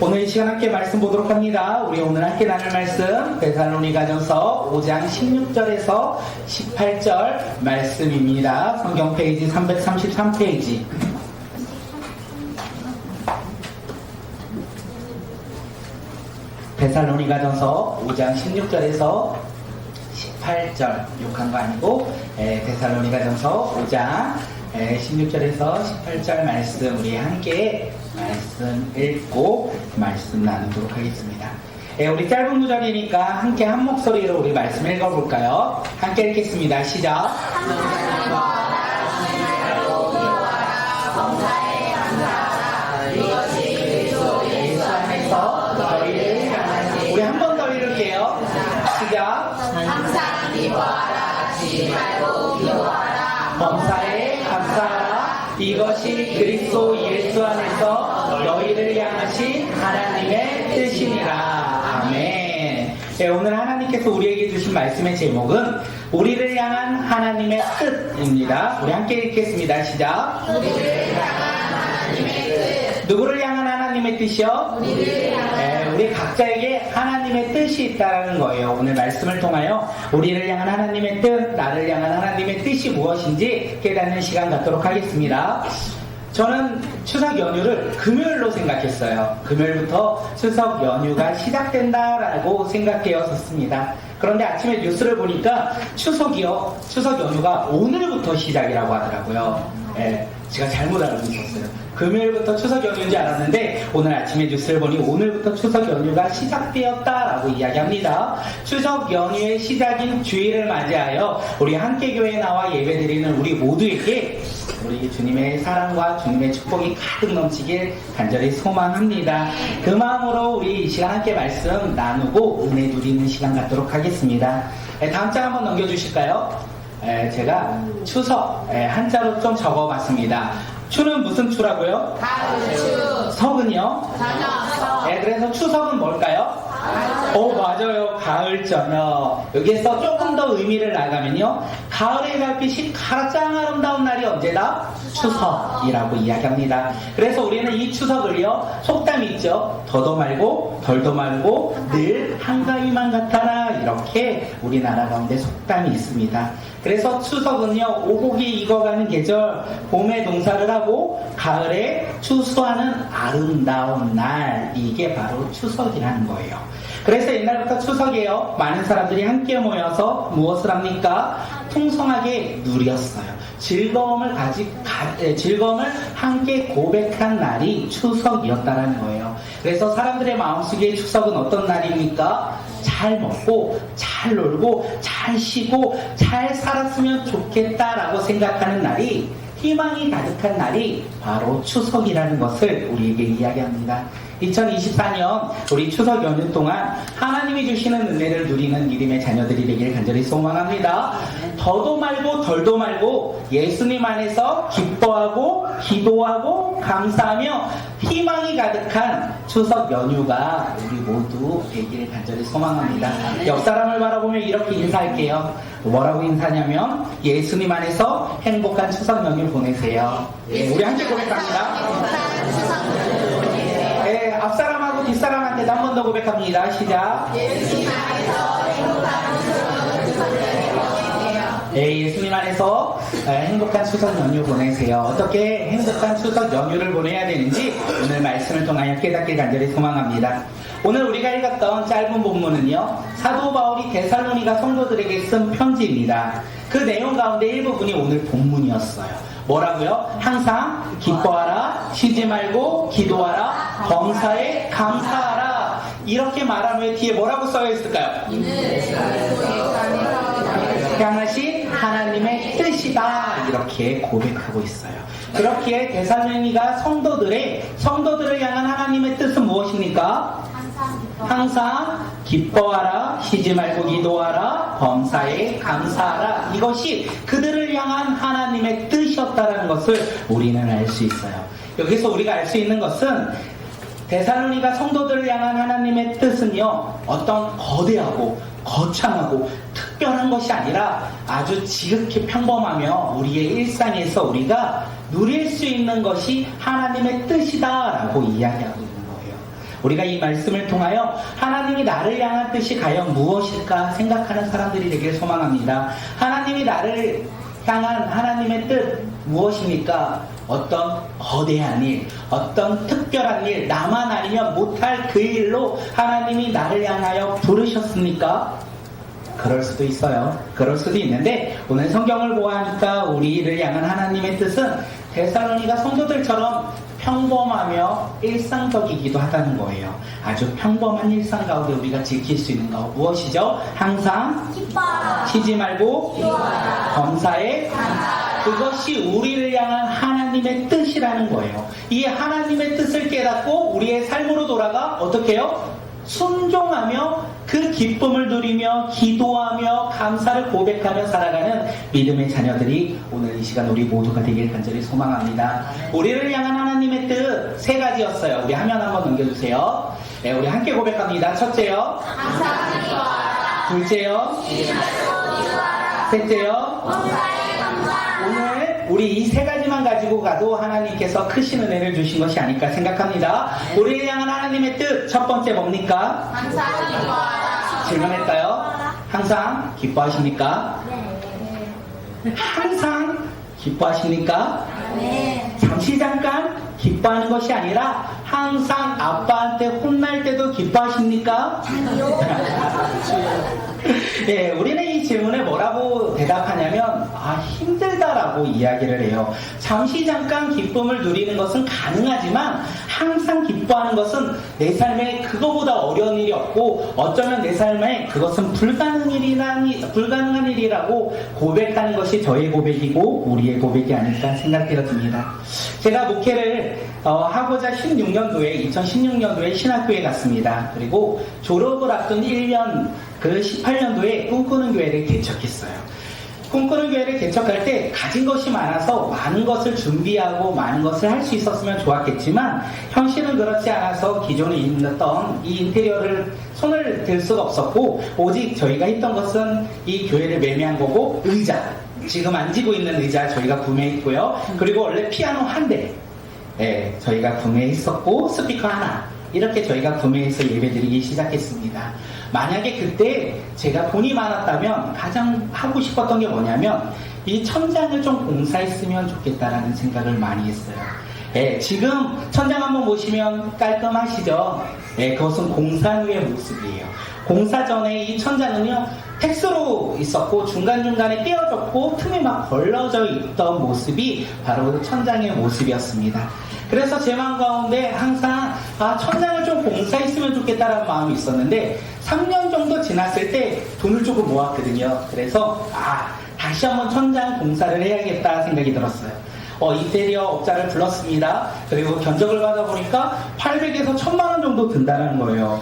오늘 이 시간 함께 말씀 보도록 합니다. 우리 오늘 함께 나눌 말씀 데살로니가전서 5장 16절에서 18절 말씀입니다. 성경 페이지 333페이지. 데살로니가전서 5장 16절에서 18절, 욕한 거 아니고 데살로니가전서 5장 16절에서 18절 말씀 우리 함께 말씀 읽고 말씀 나누도록 하겠습니다. 우리 짧은 구절이니까 함께 한 목소리로 우리 말씀 읽어볼까요? 함께 읽겠습니다. 시작. 우리 한 번 더 읽을게요. 시작. 항상 기뻐하라. 쉬지 말고 기도하라. 범사에 감사하라. 이것이 그리스도 예수 안에서 너희를 향하신 하나님의 뜻이니라. 아멘. 오늘 하나님께서 우리에게 주신 말씀의 제목은 우리를 향한 하나님의 뜻입니다. 우리 함께 읽겠습니다. 시작. 우리를 향한 하나님의 뜻. 누구를 향한 하나님의 뜻이요? 우리 각자에게 하나님의 뜻이 있다는 거예요. 오늘 말씀을 통하여 우리를 향한 하나님의 뜻, 나를 향한 하나님의 뜻이 무엇인지 깨닫는 시간 갖도록 하겠습니다. 저는 추석 연휴를 금요일로 생각했어요. 금요일부터 추석 연휴가 시작된다라고 생각되었었습니다. 그런데 아침에 뉴스를 보니까 추석 연휴가 오늘부터 시작이라고 하더라고요. 제가 잘못 알고 있었어요. 금요일부터 추석 연휴인 줄 알았는데 오늘 아침에 뉴스를 보니 오늘부터 추석 연휴가 시작되었다라고 이야기합니다. 추석 연휴의 시작인 주일을 맞이하여 우리 함께교회에 나와 예배드리는 우리 모두에게 우리 주님의 사랑과 주님의 축복이 가득 넘치길 간절히 소망합니다. 그 마음으로 우리 이 시간 함께 말씀 나누고 은혜 누리는 시간 갖도록 하겠습니다. 다음 장 한번 넘겨주실까요? 제가 추석 한자로 좀 적어봤습니다. 추는 무슨 추라고요? 가을추. 석은요? 저녁석. 그래서 추석은 뭘까요? 맞아요. 가을 저녁. 여기에서 조금 더 의미를 나가면요. 가을의 달빛이 가장 아름다운 날이 언제다? 추석이라고 이야기합니다. 그래서 우리는 이 추석을요. 속담이 있죠. 더도 말고 덜도 말고 늘 한가위만 같아라. 이렇게 우리나라 가운데 속담이 있습니다. 그래서 추석은요. 오곡이 익어가는 계절, 봄에 농사를 하고 가을에 추수하는 아름다운 날. 이게 바로 추석이라는 거예요. 그래서 옛날부터 추석이에요. 많은 사람들이 함께 모여서 무엇을 합니까? 풍성하게 누렸어요. 즐거움을 함께 고백한 날이 추석이었다는 거예요. 그래서 사람들의 마음속에 추석은 어떤 날입니까? 잘 먹고, 잘 놀고, 잘 쉬고, 잘 살았으면 좋겠다라고 생각하는 날이, 희망이 가득한 날이 바로 추석이라는 것을 우리에게 이야기합니다. 2024년 우리 추석 연휴 동안 하나님이 주시는 은혜를 누리는 믿음의 자녀들이 되길 간절히 소망합니다. 더도 말고 덜도 말고 예수님 안에서 기뻐하고 기도하고 감사하며 희망이 가득한 추석 연휴가 우리 모두 되기를 간절히 소망합니다. 옆 사람을 바라보며 이렇게 인사할게요. 뭐라고 인사냐면 예수님 안에서 행복한 추석 연휴 보내세요. 우리 함께 고백합니다. 앞사람하고 뒷사람한테도 한 번 더 고백합니다. 시작. 예수님 안에서 행복한 예수님 안에서 행복한 추석 연휴 보내세요. 어떻게 행복한 추석 연휴를 보내야 되는지 오늘 말씀을 통하여 깨닫길 간절히 소망합니다. 오늘 우리가 읽었던 짧은 본문은요. 사도 바울이 데살로니가 성도들에게 쓴 편지입니다. 그 내용 가운데 일부분이 오늘 본문이었어요. 뭐라고요? 항상 기뻐하라, 쉬지 말고 기도하라, 범사에 감사하라. 이렇게 말하면 뒤에 뭐라고 써여 있을까요? 향하신 하나님의 뜻이다. 이렇게 고백하고 있어요. 그렇기에 데살로니가 성도들을 향한 하나님의 뜻은 무엇입니까? 항상 기뻐하라, 쉬지 말고 기도하라, 범사에 감사하라. 이것이 그들을 향한 하나님의 뜻이었다는 것을 우리는 알 수 있어요. 여기서 우리가 알 수 있는 것은 데살로니가 성도들을 향한 하나님의 뜻은요, 어떤 거대하고 거창하고 특별한 것이 아니라 아주 지극히 평범하며 우리의 일상에서 우리가 누릴 수 있는 것이 하나님의 뜻이다라고 이야기하고 있는 거예요. 우리가 이 말씀을 통하여 하나님이 나를 향한 뜻이 과연 무엇일까 생각하는 사람들이 되길 소망합니다. 하나님이 나를 향한 하나님의 뜻 무엇입니까? 어떤 거대한 일, 어떤 특별한 일, 나만 아니면 못할 그 일로 하나님이 나를 향하여 부르셨습니까? 그럴 수도 있어요. 그럴 수도 있는데 오늘 성경을 보아하니까 우리를 향한 하나님의 뜻은 데살로니가 성도들처럼 평범하며 일상적이기도 하다는 거예요. 아주 평범한 일상 가운데 우리가 지킬 수 있는 것 무엇이죠? 항상 기뻐라. 쉬지 말고 기도하라. 범사에 그것이 우리를 향한 하나님의 뜻이라는 거예요. 이 하나님의 뜻을 깨닫고 우리의 삶으로 돌아가 어떻게 해요? 순종하며 그 기쁨을 누리며 기도하며 감사를 고백하며 살아가는 믿음의 자녀들이 오늘 이 시간 우리 모두가 되길 간절히 소망합니다. 우리를 향한 하나님의 뜻 세 가지였어요. 우리 화면 한번 넘겨주세요. 네, 우리 함께 고백합니다. 첫째요. 항상 기도하라. 둘째요. 기도하라. 셋째요. 범사에 감사하라. 오늘 우리 이 세 가지만 가지고 가도 하나님께서 크신 은혜를 주신 것이 아닐까 생각합니다. 우리를 향한 하나님의 뜻 첫 번째 뭡니까? 항상 기도하라. 질문했어요. 항상 기뻐하십니까? 네. 항상 기뻐하십니까? 네. 잠시 잠깐 기뻐하는 것이 아니라 항상 아빠한테 혼날 때도 기뻐하십니까? 예, 우리는 이 질문에 뭐라고 대답하냐면 힘들다라고 이야기를 해요. 잠시 잠깐 기쁨을 누리는 것은 가능하지만 항상 기뻐하는 것은 내 삶에 그거보다 어려운 일이 없고 어쩌면 내 삶에 그것은 불가능한 일이라고 고백하는 것이 저의 고백이고 우리의 고백이 아닐까 생각되어 듭니다. 제가 목회를 하고자 2016년도에 신학교에 갔습니다. 그리고 졸업을 앞둔 1년 그 18년도에 꿈꾸는 교회를 개척했어요. 꿈꾸는 교회를 개척할 때 가진 것이 많아서 많은 것을 준비하고 많은 것을 할 수 있었으면 좋았겠지만 현실은 그렇지 않아서 기존에 있던 이 인테리어를 손을 댈 수가 없었고 오직 저희가 했던 것은 이 교회를 매매한 거고 의자, 지금 앉고 있는 의자 저희가 구매했고요. 그리고 원래 피아노 한 대 저희가 구매했었고 스피커 하나 이렇게 저희가 구매해서 예배드리기 시작했습니다. 만약에 그때 제가 돈이 많았다면 가장 하고 싶었던 게 뭐냐면 이 천장을 좀 공사했으면 좋겠다라는 생각을 많이 했어요. 지금 천장 한번 보시면 깔끔하시죠? 그것은 공사 후의 모습이에요. 공사 전에 이 천장은요 텍스로 있었고 중간중간에 삐어졌고 틈이 막 벌러져 있던 모습이 바로 천장의 모습이었습니다. 그래서 제 마음 가운데 항상 천장을 좀 공사했으면 좋겠다라는 마음이 있었는데 3년 정도 지났을 때 돈을 조금 모았거든요. 그래서 다시 한번 천장 공사를 해야겠다 생각이 들었어요. 인테리어 업자를 불렀습니다. 그리고 견적을 받아보니까 800에서 1000만 원 정도 든다는 거예요.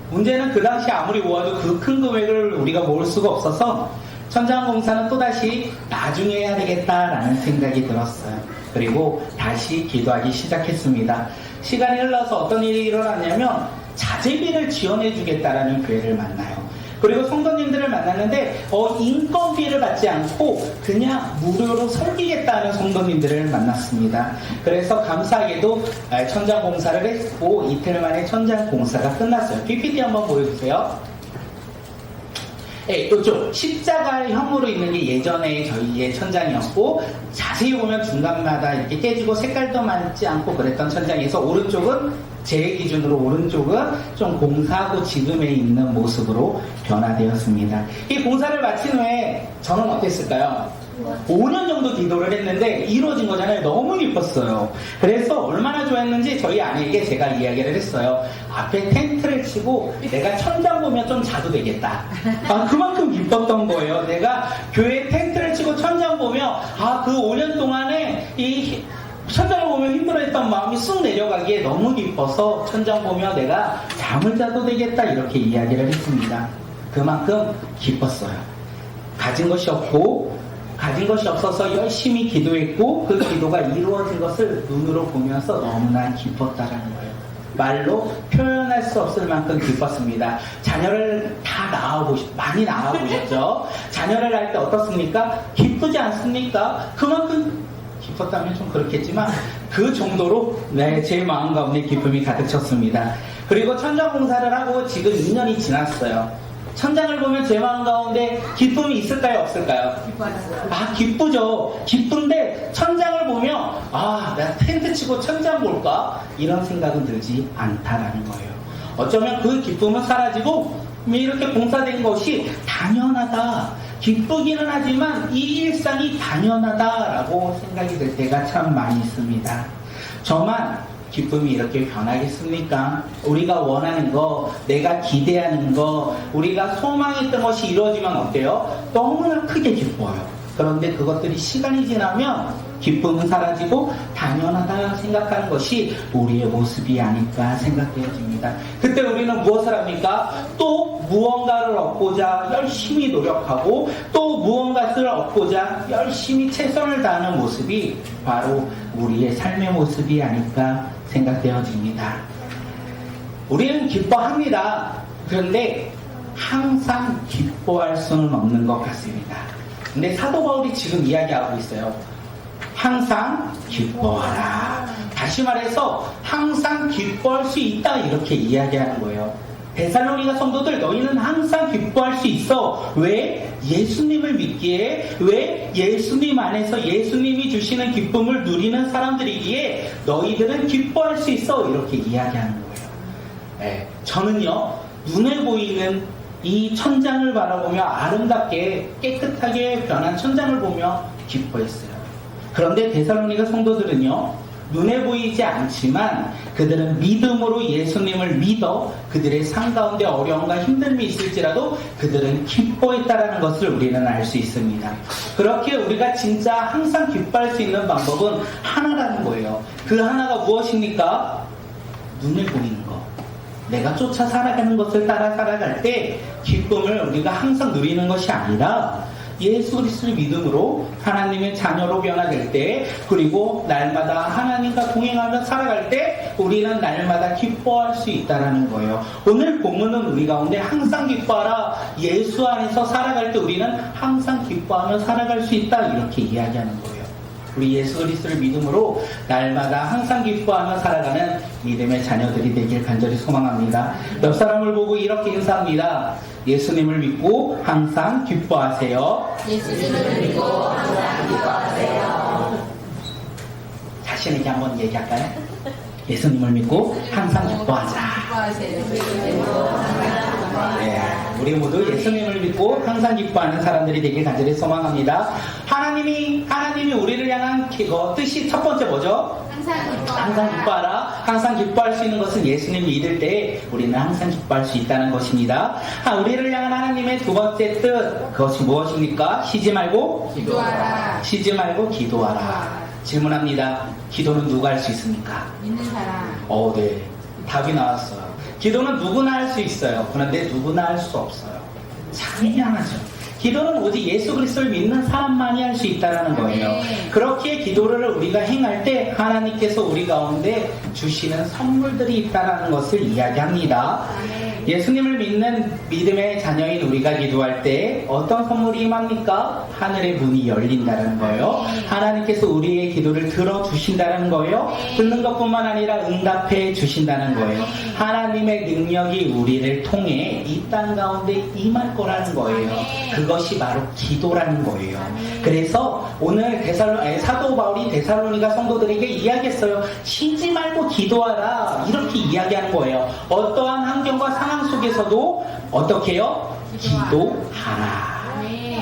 문제는 그 당시 아무리 모아도 그 큰 금액을 우리가 모을 수가 없어서 천장 공사는 또다시 나중에 해야 되겠다라는 생각이 들었어요. 그리고 다시 기도하기 시작했습니다. 시간이 흘러서 어떤 일이 일어났냐면 자재비를 지원해 주겠다라는 교회를 만나요. 그리고 성도님들을 만났는데 인건비를 받지 않고 그냥 무료로 섬기겠다는 성도님들을 만났습니다. 그래서 감사하게도 천장 공사를 했고 이틀 만에 천장 공사가 끝났어요. PPT 한번 보여주세요. 이쪽 십자가형으로 있는 게 예전에 저희의 천장이었고 자세히 보면 중간마다 이렇게 깨지고 색깔도 맞지 않고 그랬던 천장에서 오른쪽은 제 기준으로 오른쪽은 좀 공사하고 지금에 있는 모습으로 변화되었습니다. 이 공사를 마친 후에 저는 어땠을까요? 5년 정도 기도를 했는데 이루어진 거잖아요. 너무 기뻤어요. 그래서 얼마나 좋아했는지 저희 아내에게 제가 이야기를 했어요. 앞에 텐트를 치고 내가 천장 보면 좀 자도 되겠다. 그만큼 기뻤던 거예요. 내가 교회에 텐트를 치고 천장 보면 그 5년 동안에 이 천장을 보면 힘들어했던 마음이 쑥 내려가기에 너무 기뻐서 천장 보며 내가 잠을 자도 되겠다 이렇게 이야기를 했습니다. 그만큼 기뻤어요. 가진 것이 없어서 열심히 기도했고 그 기도가 이루어진 것을 눈으로 보면서 너무나 기뻤다라는 거예요. 말로 표현할 수 없을 만큼 기뻤습니다. 자녀를 많이 낳아보셨죠? 자녀를 할 때 어떻습니까? 기쁘지 않습니까? 그만큼 기뻤다면 좀 그렇겠지만 그 정도로 제 마음 가운데 기쁨이 가득 찼습니다. 그리고 천장 공사를 하고 지금 2년이 지났어요. 천장을 보면 제 마음 가운데 기쁨이 있을까요, 없을까요? 기쁘죠. 기쁜데 천장을 보면 내가 텐트 치고 천장 볼까? 이런 생각은 들지 않다라는 거예요. 어쩌면 그 기쁨은 사라지고 이렇게 공사된 것이 당연하다. 기쁘기는 하지만 이 일상이 당연하다라고 생각이 들 때가 참 많이 있습니다. 저만 기쁨이 이렇게 변하겠습니까? 우리가 원하는 거, 내가 기대하는 거, 우리가 소망했던 것이 이루어지면 어때요? 너무나 크게 기뻐요. 그런데 그것들이 시간이 지나면 기쁨은 사라지고 당연하다 생각하는 것이 우리의 모습이 아닐까 생각되어집니다. 그때 우리는 무엇을 합니까? 또 무언가를 얻고자 열심히 노력하고 또 무언가를 얻고자 열심히 최선을 다하는 모습이 바로 우리의 삶의 모습이 아닐까 생각되어집니다. 우리는 기뻐합니다. 그런데 항상 기뻐할 수는 없는 것 같습니다. 근데 사도 바울이 지금 이야기하고 있어요. 항상 기뻐하라. 다시 말해서 항상 기뻐할 수 있다 이렇게 이야기하는 거예요. 데살로니가 성도들, 너희는 항상 기뻐할 수 있어. 왜? 예수님을 믿기에, 왜? 예수님 안에서 예수님이 주시는 기쁨을 누리는 사람들이기에 너희들은 기뻐할 수 있어 이렇게 이야기하는 거예요. 저는요, 눈에 보이는 이 천장을 바라보며 아름답게 깨끗하게 변한 천장을 보며 기뻐했어요. 그런데 데살로니가 성도들은요, 눈에 보이지 않지만 그들은 믿음으로 예수님을 믿어 그들의 삶 가운데 어려움과 힘듦이 있을지라도 그들은 기뻐했다라는 것을 우리는 알 수 있습니다. 그렇게 우리가 진짜 항상 기뻐할 수 있는 방법은 하나라는 거예요. 그 하나가 무엇입니까? 눈에 보이는 것. 내가 쫓아 살아가는 것을 따라 살아갈 때 기쁨을 우리가 항상 누리는 것이 아니라 예수 그리스도를 믿음으로 하나님의 자녀로 변화될 때, 그리고 날마다 하나님과 동행하며 살아갈 때 우리는 날마다 기뻐할 수 있다는 거예요. 오늘 본문은 우리 가운데 항상 기뻐하라, 예수 안에서 살아갈 때 우리는 항상 기뻐하며 살아갈 수 있다 이렇게 이야기하는 거예요. 우리 예수 그리스도를 믿음으로 날마다 항상 기뻐하며 살아가는 믿음의 자녀들이 되길 간절히 소망합니다. 옆 사람을 보고 이렇게 인사합니다. 예수님을 믿고 항상 기뻐하세요. 예수님을 믿고 항상 기뻐하세요. 자신에게 한번 얘기할까요? 예수님을 믿고 항상 기뻐하자. 네, 우리 모두 예수님을 믿고 항상 기뻐하는 사람들이 되길 간절히 소망합니다. 하나님이 우리를 향한 뜻이 첫 번째 뭐죠? 항상 기뻐하라. 항상 기뻐할 수 있는 것은 예수님 믿을 때 우리는 항상 기뻐할 수 있다는 것입니다. 우리를 향한 하나님의 두 번째 뜻, 그것이 무엇입니까? 쉬지 말고 기도하라. 쉬지 말고 기도하라. 질문합니다. 기도는 누가 할 수 있습니까? 믿는 사람. 네. 답이 나왔어요. 기도는 누구나 할 수 있어요. 그런데 누구나 할 수 없어요. 참 희한하죠. 기도는 오직 예수 그리스도를 믿는 사람만이 할 수 있다는 거예요. 그렇게 기도를 우리가 행할 때 하나님께서 우리 가운데 주시는 선물들이 있다는 것을 이야기합니다. 예수님을 믿는 믿음의 자녀인 우리가 기도할 때 어떤 선물이 임합니까? 하늘의 문이 열린다는 거예요. 하나님께서 우리의 기도를 들어주신다는 거예요. 듣는 것뿐만 아니라 응답해 주신다는 거예요. 하나님의 능력이 우리를 통해 이 땅 가운데 임할 거라는 거예요. 그것이 바로 기도라는 거예요. 그래서 오늘 사도 바울이 데살로니가 성도들에게 이야기했어요. 쉬지 말고 기도하라. 이렇게 이야기하는 거예요. 어떠한 환경과 상황 속에서도 어떻게 해요? 기도하라.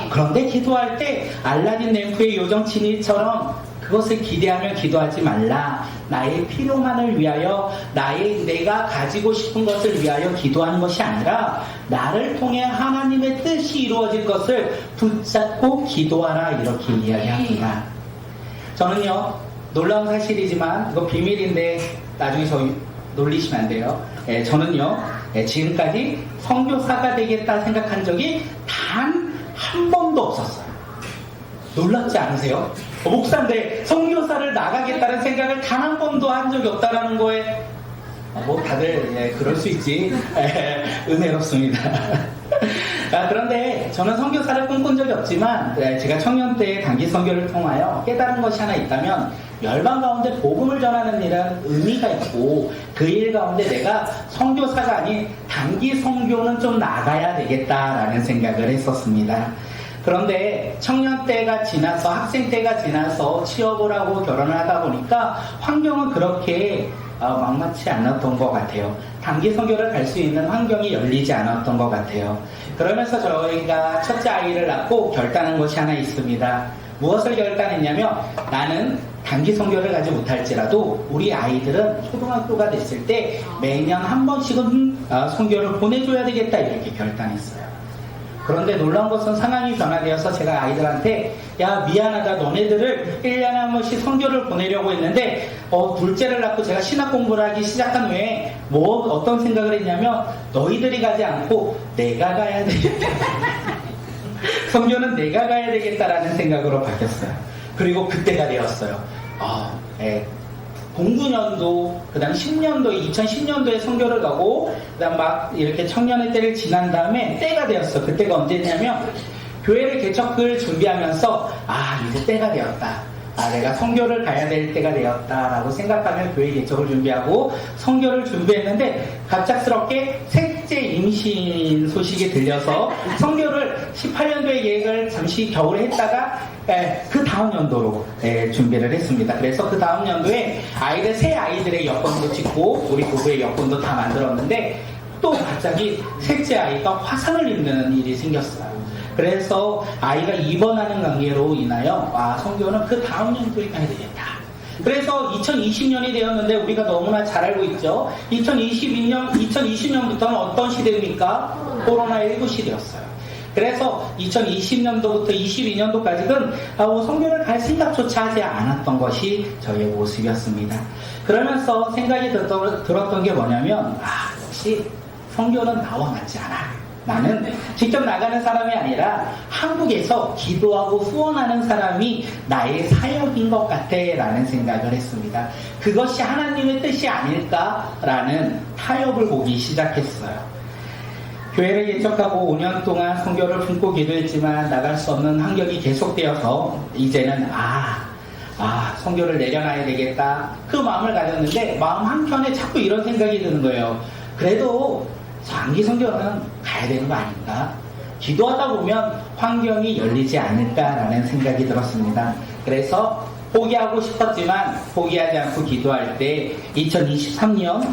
그런데 기도할 때 알라딘 램프의 요정치니처럼 그것을 기대하며 기도하지 말라. 나의 필요만을 위하여, 내가 가지고 싶은 것을 위하여 기도하는 것이 아니라 나를 통해 하나님의 뜻이 이루어질 것을 붙잡고 기도하라. 이렇게 이야기합니다. 저는요, 놀라운 사실이지만 이거 비밀인데 나중에 저희 놀리시면 안 돼요. 저는요, 지금까지 선교사가 되겠다 생각한 적이 단 한 번도 없었어요. 놀랍지 않으세요? 목사인데 선교사를 나가겠다는 생각을 단 한 번도 한 적이 없다라는 거에 다들 그럴 수 있지. 은혜롭습니다. 그런데 저는 선교사를 꿈꾼 적이 없지만 제가 청년 때 단기 선교를 통하여 깨달은 것이 하나 있다면 열방 가운데 복음을 전하는 일은 의미가 있고 그 일 가운데 내가 선교사가 아닌 단기 선교는 좀 나가야 되겠다라는 생각을 했었습니다. 그런데 청년 때가 지나서 학생 때가 지나서 취업을 하고 결혼을 하다 보니까 환경은 그렇게 막막치 않았던 것 같아요. 단기 선교를 갈 수 있는 환경이 열리지 않았던 것 같아요. 그러면서 저희가 첫째 아이를 낳고 결단한 것이 하나 있습니다. 무엇을 결단했냐면 나는 단기 선교를 가지 못할지라도 우리 아이들은 초등학교가 됐을 때 매년 한 번씩은 선교를 보내줘야 되겠다 이렇게 결단했어요. 그런데 놀라운 것은 상황이 변화되어서 제가 아이들한테 야 미안하다 너네들을 1년에 한 번씩 선교를 보내려고 했는데 둘째를 낳고 제가 신학 공부를 하기 시작한 후에 어떤 생각을 했냐면 너희들이 가지 않고 내가 가야 되겠다. 선교는 내가 가야 되겠다라는 생각으로 바뀌었어요. 그리고 그때가 되었어요. 09년도, 그 다음 10년도에, 2010년도에 선교를 가고, 그 다음 막 이렇게 청년의 때를 지난 다음에 때가 되었어. 그때가 언제냐면, 교회를 개척을 준비하면서, 이제 때가 되었다. 내가 선교를 가야 될 때가 되었다라고 생각하며 교회 개척을 준비하고, 선교를 준비했는데, 갑작스럽게 셋째 임신 소식이 들려서, 선교를 18년도에 계획을 잠시 겨울에 했다가, 그 다음 연도로 준비를 했습니다. 그래서 그 다음 연도에 새 아이들의 여권도 찍고 우리 부부의 여권도 다 만들었는데 또 갑자기 셋째 아이가 화상을 입는 일이 생겼어요. 그래서 아이가 입원하는 관계로 인하여 선교는 그 다음 연도에 가야 되겠다. 그래서 2020년이 되었는데 우리가 너무나 잘 알고 있죠. 2020년부터는 어떤 시대입니까? 코로나19 시대였어요. 그래서 2020년도부터 22년도까지는 선교를 갈 생각조차 하지 않았던 것이 저의 모습이었습니다. 그러면서 생각이 들었던 게 뭐냐면 역시 선교는 나와 맞지 않아. 나는 직접 나가는 사람이 아니라 한국에서 기도하고 후원하는 사람이 나의 사역인 것 같아 라는 생각을 했습니다. 그것이 하나님의 뜻이 아닐까라는 타협을 보기 시작했어요. 교회를 개척하고 5년 동안 선교를 품고 기도했지만 나갈 수 없는 환경이 계속되어서 이제는 선교를 내려놔야 되겠다 그 마음을 가졌는데 마음 한켠에 자꾸 이런 생각이 드는 거예요. 그래도 장기 선교는 가야 되는 거 아닌가? 기도하다 보면 환경이 열리지 않을까라는 생각이 들었습니다. 그래서 포기하고 싶었지만 포기하지 않고 기도할 때 2023년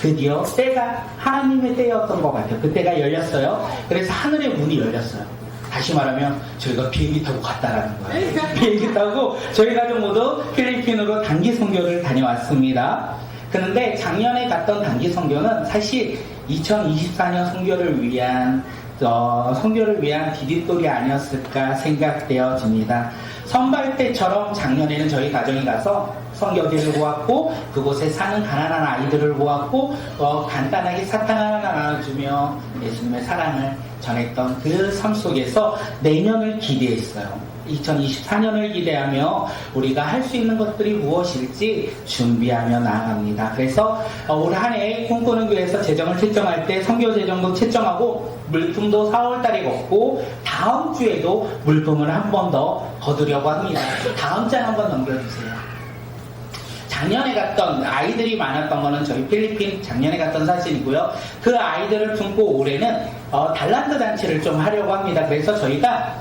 드디어 때가 하나님의 때였던 것 같아요. 그때가 열렸어요. 그래서 하늘의 문이 열렸어요. 다시 말하면 저희가 비행기 타고 갔다라는 거예요. 비행기 타고 저희 가족 모두 필리핀으로 단기 선교를 다녀왔습니다. 그런데 작년에 갔던 단기 선교는 사실 2024년 선교를 위한 디딤돌이 아니었을까 생각되어집니다. 선발 때처럼 작년에는 저희 가정이 가서 선교지를 보았고 그곳에 사는 가난한 아이들을 보았고 간단하게 사탕 하나 나눠주며 예수님의 사랑을 전했던 그 삶 속에서 내년을 기대했어요. 2024년을 기대하며 우리가 할 수 있는 것들이 무엇일지 준비하며 나아갑니다. 그래서 올 한 해 꿈꾸는 교회에서 재정을 채점할 때 선교 재정도 채점하고 물품도 4월달에 걷고 다음 주에도 물품을 한 번 더 거두려고 합니다. 다음 장 한번 넘겨주세요. 작년에 갔던 아이들이 많았던 거는 저희 필리핀 작년에 갔던 사진이고요. 그 아이들을 품고 올해는 달란트 잔치를 좀 하려고 합니다. 그래서 저희가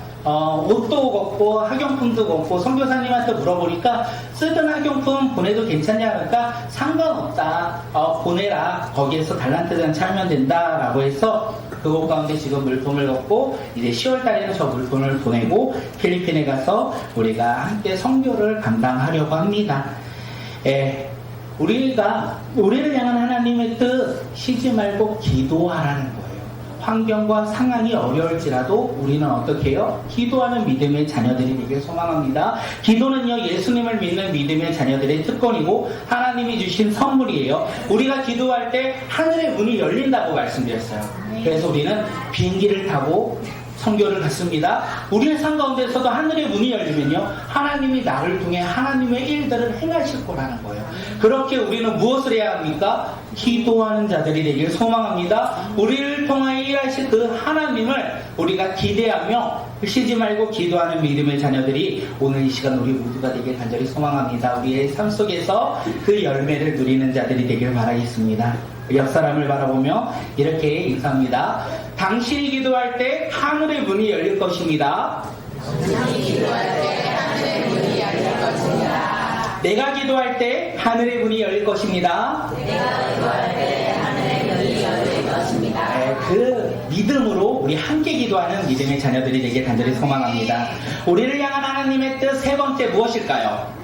옷도 걷고 학용품도 걷고 선교사님한테 물어보니까 쓰던 학용품 보내도 괜찮냐 하니까 상관없다 보내라 거기에서 달란트 잔치 하면 된다라고 해서 그곳 가운데 지금 물품을 걷고 이제 10월 달에는 저 물품을 보내고 필리핀에 가서 우리가 함께 선교를 감당하려고 합니다. 우리를 향한 하나님의 뜻 쉬지 말고 기도하라는 거예요. 환경과 상황이 어려울지라도 우리는 어떻게 해요? 기도하는 믿음의 자녀들이 되길 소망합니다. 기도는요, 예수님을 믿는 믿음의 자녀들의 특권이고 하나님이 주신 선물이에요. 우리가 기도할 때 하늘의 문이 열린다고 말씀드렸어요. 그래서 우리는 비행기를 타고 선교를 갔습니다. 우리의 삶 가운데서도 하늘의 문이 열리면요, 하나님이 나를 통해 하나님의 일들을 행하실 거라는 거예요. 그렇게 우리는 무엇을 해야 합니까? 기도하는 자들이 되길 소망합니다. 우리를 통하여 일하실 그 하나님을 우리가 기대하며 쉬지 말고 기도하는 믿음의 자녀들이 오늘 이 시간 우리 모두가 되길 간절히 소망합니다. 우리의 삶 속에서 그 열매를 누리는 자들이 되길 바라겠습니다. 옆 사람을 바라보며 이렇게 인사합니다. 당신이 기도할 때 하늘의 문이 열릴 것입니다. 당신이 기도할 때 하늘의 문이 열릴 것입니다. 내가 기도할 때 하늘의 문이 열릴 것입니다. 내가 기도할 때 하늘의 문이 열릴 것입니다. 네, 그 믿음으로 우리 함께 기도하는 믿음의 자녀들이 되길 간절히 소망합니다. 우리를 향한 하나님의 뜻 세 번째 무엇일까요?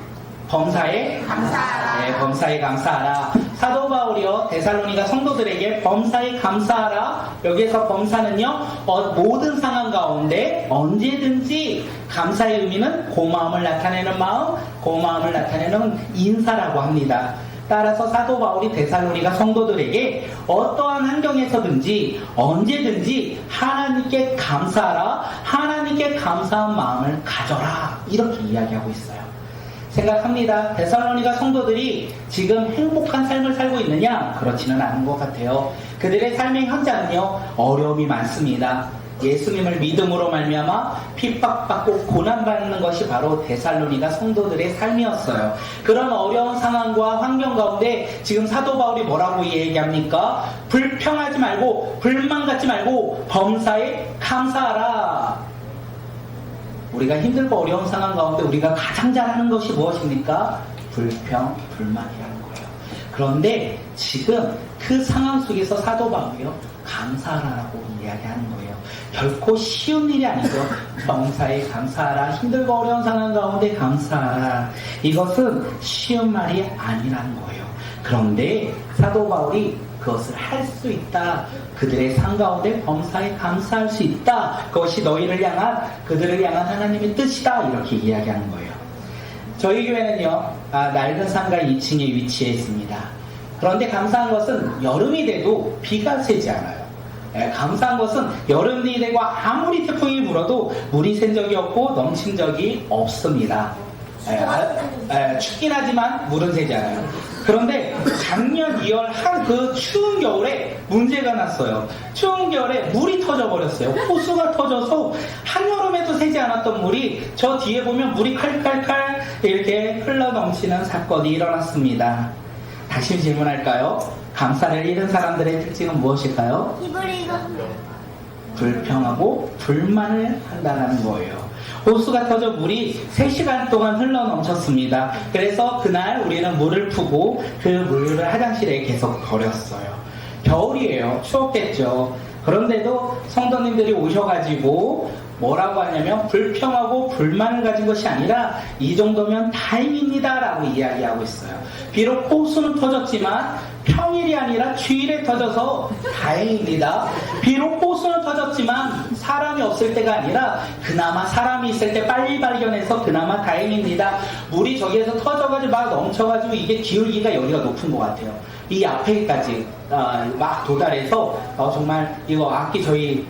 범사에 감사하라. 네, 범사에 감사하라. 사도 바울이요 데살로니가 성도들에게 범사에 감사하라. 여기에서 범사는요 모든 상황 가운데 언제든지 감사의 의미는 고마움을 나타내는 마음, 고마움을 나타내는 인사라고 합니다. 따라서 사도 바울이 데살로니가 성도들에게 어떠한 환경에서든지 언제든지 하나님께 감사하라, 하나님께 감사한 마음을 가져라, 이렇게 이야기하고 있어요. 생각합니다. 데살로니가 성도들이 지금 행복한 삶을 살고 있느냐? 그렇지는 않은 것 같아요. 그들의 삶의 현장은요 어려움이 많습니다. 예수님을 믿음으로 말미암아 핍박받고 고난받는 것이 바로 데살로니가 성도들의 삶이었어요. 그런 어려운 상황과 환경 가운데 지금 사도 바울이 뭐라고 얘기합니까? 불평하지 말고 불만 갖지 말고 범사에 감사하라. 우리가 힘들고 어려운 상황 가운데 우리가 가장 잘하는 것이 무엇입니까? 불평, 불만이라는 거예요. 그런데 지금 그 상황 속에서 사도 바울이요 감사하라고 이야기하는 거예요. 결코 쉬운 일이 아니죠. 범사에 감사하라. 힘들고 어려운 상황 가운데 감사하라. 이것은 쉬운 말이 아니라는 거예요. 그런데 사도 바울이 그것을 할 수 있다. 그들의 삶 가운데 범사에 감사할 수 있다. 그것이 너희를 향한, 그들을 향한 하나님의 뜻이다. 이렇게 이야기하는 거예요. 저희 교회는요, 낡은 상가 2층에 위치해 있습니다. 그런데 감사한 것은 여름이 돼도 비가 새지 않아요. 감사한 것은 여름이 되고 아무리 태풍이 불어도 물이 샌 적이 없고 넘친 적이 없습니다. 춥긴 하지만 물은 새지 않아요. 그런데 작년 2월 한 그 추운 겨울에 문제가 났어요. 추운 겨울에 물이 터져버렸어요. 호수가 터져서 한여름에도 새지 않았던 물이 저 뒤에 보면 물이 칼칼칼 이렇게 흘러 넘치는 사건이 일어났습니다. 다시 질문할까요? 감사를 잃은 사람들의 특징은 무엇일까요? 불평하고 불만을 한다는 거예요. 호수가 터져 물이 3시간 동안 흘러 넘쳤습니다. 그래서 그날 우리는 물을 푸고 그 물을 화장실에 계속 버렸어요. 겨울이에요. 추웠겠죠. 그런데도 성도님들이 오셔가지고 뭐라고 하냐면 불평하고 불만을 가진 것이 아니라 이 정도면 다행입니다 라고 이야기하고 있어요. 비록 호수는 터졌지만 평일이 아니라 주일에 터져서 다행입니다. 비록 호수는 터졌지만 사람이 없을 때가 아니라 그나마 사람이 있을 때 빨리 발견해서 그나마 다행입니다. 물이 저기에서 터져가지고 막 넘쳐가지고 이게 기울기가 여기가 높은 것 같아요. 이 앞에까지 막 도달해서 정말 이거 악기 저희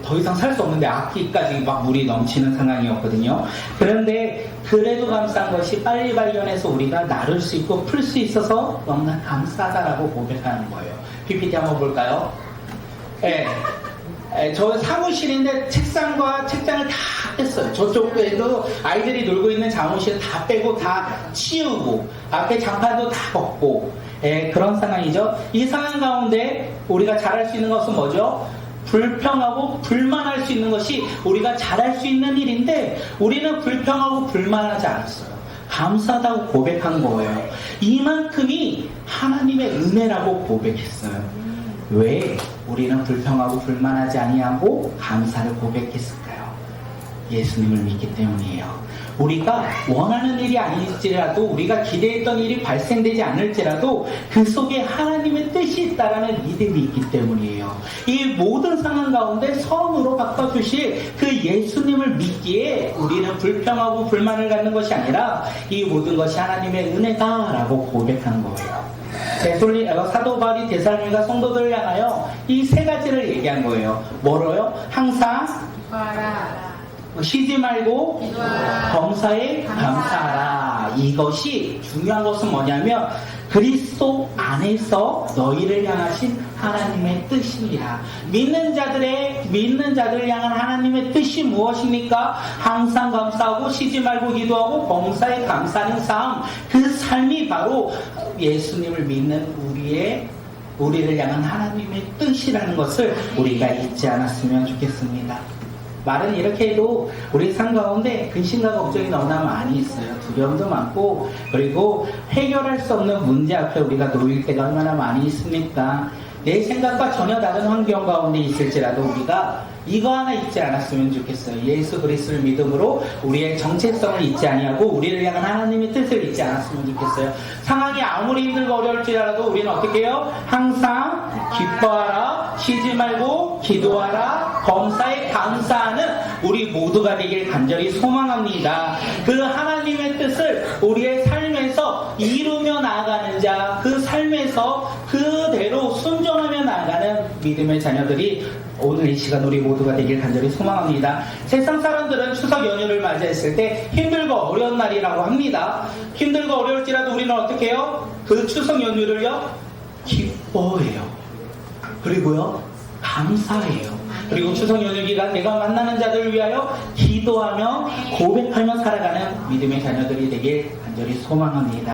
더 이상 살 수 없는데 악기까지 막 물이 넘치는 상황이었거든요. 그런데 그래도 감사한 것이 빨리 발견해서 우리가 나를 수 있고 풀 수 있어서 너무나 감사하다라고 고백하는 거예요. PPT 한번 볼까요? 저 사무실인데 책상과 책장을 다 뺐어요. 저쪽에도 아이들이 놀고 있는 사무실 다 빼고 다 치우고 앞에 장판도 다 벗고 그런 상황이죠. 이 상황 가운데 우리가 잘할 수 있는 것은 뭐죠? 불평하고 불만할 수 있는 것이 우리가 잘할 수 있는 일인데 우리는 불평하고 불만하지 않았어요. 감사하다고 고백한 거예요. 이만큼이 하나님의 은혜라고 고백했어요. 왜 우리는 불평하고 불만하지 아니하고 감사를 고백했을까요? 예수님을 믿기 때문이에요. 우리가 원하는 일이 아닐지라도 우리가 기대했던 일이 발생되지 않을지라도 그 속에 하나님의 뜻이 있다라는 믿음이 있기 때문이에요. 이 모든 상황 가운데 선으로 바꿔주실 그 예수님을 믿기에 우리는 불평하고 불만을 갖는 것이 아니라 이 모든 것이 하나님의 은혜다라고 고백하는 거예요. 사도 바울이 데살로니가 성도들을 향하여 이 세 가지를 얘기한 거예요. 뭐로요? 항상 기뻐하라. 쉬지 말고 기도하라. 범사에 감사하라. 이것이 중요한 것은 뭐냐면 그리스도 안에서 너희를 향하신 하나님의 뜻입니다. 믿는 자들을 향한 하나님의 뜻이 무엇입니까? 항상 감사하고 쉬지 말고 기도하고 범사에 감사하는 삶. 그 삶이 바로 예수님을 믿는 우리를 향한 하나님의 뜻이라는 것을 우리가 잊지 않았으면 좋겠습니다. 말은 이렇게 해도 우리 삶 가운데 근심과 걱정이 너무나 많이 있어요. 두려움도 많고, 그리고 해결할 수 없는 문제 앞에 우리가 놓일 때가 얼마나 많이 있습니까? 내 생각과 전혀 다른 환경 가운데 있을지라도 우리가 이거 하나 잊지 않았으면 좋겠어요. 예수 그리스도를 믿음으로 우리의 정체성을 잊지 아니하고 우리를 향한 하나님의 뜻을 잊지 않았으면 좋겠어요. 상황이 아무리 힘들고 어려울지라도 우리는 어떻게 해요? 항상 기뻐하라, 쉬지 말고 기도하라, 범사에 감사하는 우리 모두가 되길 간절히 소망합니다. 그 하나님의 뜻을 우리의 삶에서 이루며 나아가는 자, 그 삶에서 그대로 순종하며 나아가는 믿음의 자녀들이 오늘 이 시간 우리 모두가 되길 간절히 소망합니다. 세상 사람들은 추석 연휴를 맞이했을 때 힘들고 어려운 날이라고 합니다. 힘들고 어려울지라도 우리는 어떻게 해요? 그 추석 연휴를요? 기뻐해요. 그리고요? 감사해요. 그리고 추석 연휴 기간 내가 만나는 자들을 위하여 기도하며 고백하며 살아가는 믿음의 자녀들이 되길 간절히 소망합니다.